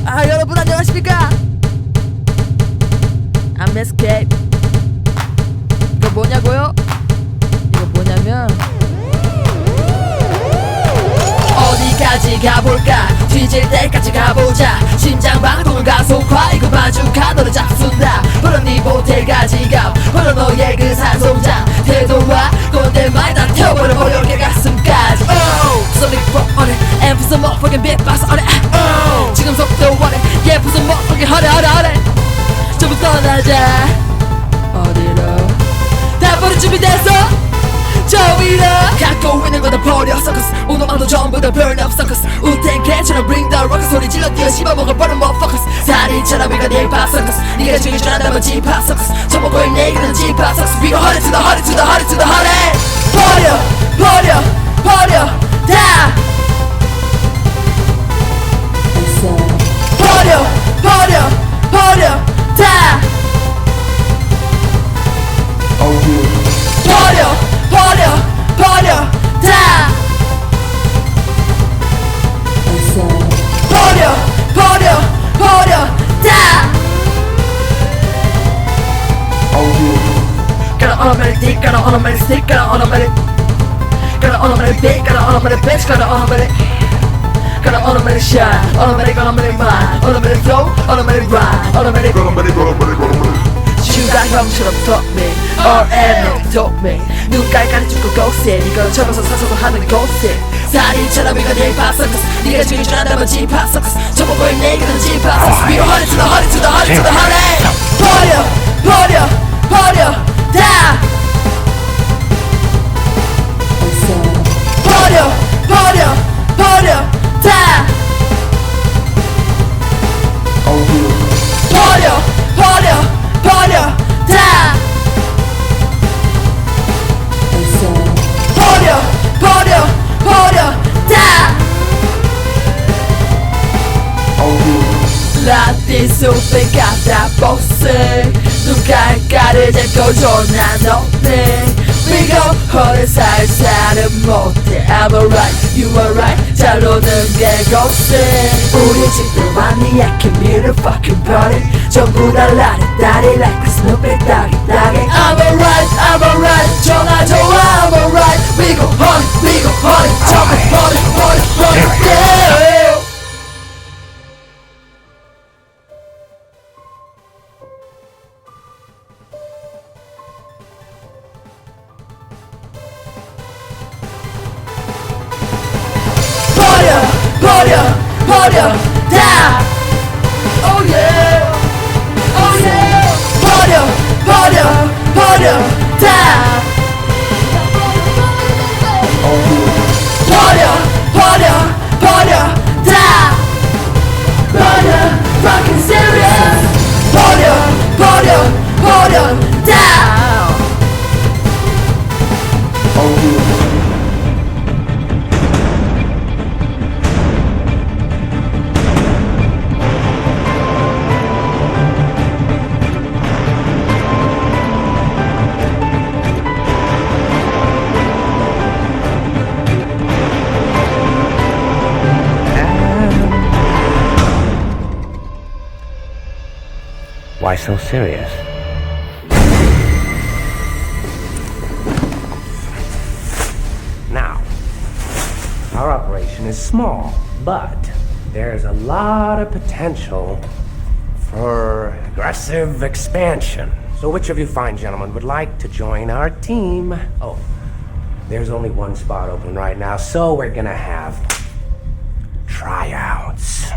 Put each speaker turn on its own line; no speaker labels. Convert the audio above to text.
아 여러분 안녕하십니까? I'm Escape. 이거 뭐냐고요? 이거 뭐냐면 어디까지 가볼까? 뒤질 때까지 가보자. 심장박동을 가속화. 이거 바주카 너를 잡순다. 바로 네 모텔까지 가. 바로 너의 그 산송장. 태도와 꼰대 말 다 태워버려. 버려게 가슴까지. Sonic rock on it and put some motherfucking beatbox on it. 지금 속도 원해. Yeah, put some motherfucking hurry. 전부 떠나자. 어디로? 다 버릴 준비됐어? 저 위로 갖고 있는 거다 버려 suckers. 오노망도 전부 다 burn up suckers. 우탱클랜처럼 bring the ruckus. 소리질러 뛰어 씹어먹어 버려 motherfuckers. 산이처럼 we got aper suckers. 네가 즐길 줄 안다면 짚밥 suckers. 씹어먹어 내게는 짚밥 suckers. We go hard to the hard to the hard to the hard. 버려 다 버려 다 버려 다 버려 다 Got an automatic dick, got an automatic stick, got an automatic beat, got an automatic bitch, got an automatic shot, automatic mind, automatic flow, automatic rhyme, automatic 슈가 형처럼 덕매 RNO 덕매 눈깔 가려주고 고세 이걸 접어서 사서서 하는 고세 산이처럼 이거 내 파서커스 네가 즐길 줄 안다면 지파서커스 저보고 내게는 지파서커스 위로 허리 to the 허리 to the 허리 to the 허리 버려 다 버려 다 버려 다 버려 다 라떼 소페 갖다 복스 눈깔 가르잡고 존나 높네 We go 허를 살살은 못해 I'm alright, you alright 잘 노는 게 고세 우리 집도 많이 약해 mudafuckin party 전부 다 라리따리 like this 눈빛 따기따기 I'm alright 전화 좋아 I'm alright We go hard 전부 버려 yeah. 버려 다 Oh yeah 버려 다 버려 다 mudafuckin serious 버려 다
Why so serious? Now, our operation is small, but there's a lot of potential for aggressive expansion. So which of you fine gentlemen would like to join our team? Oh, there's only one spot open right now, so we're gonna have tryouts.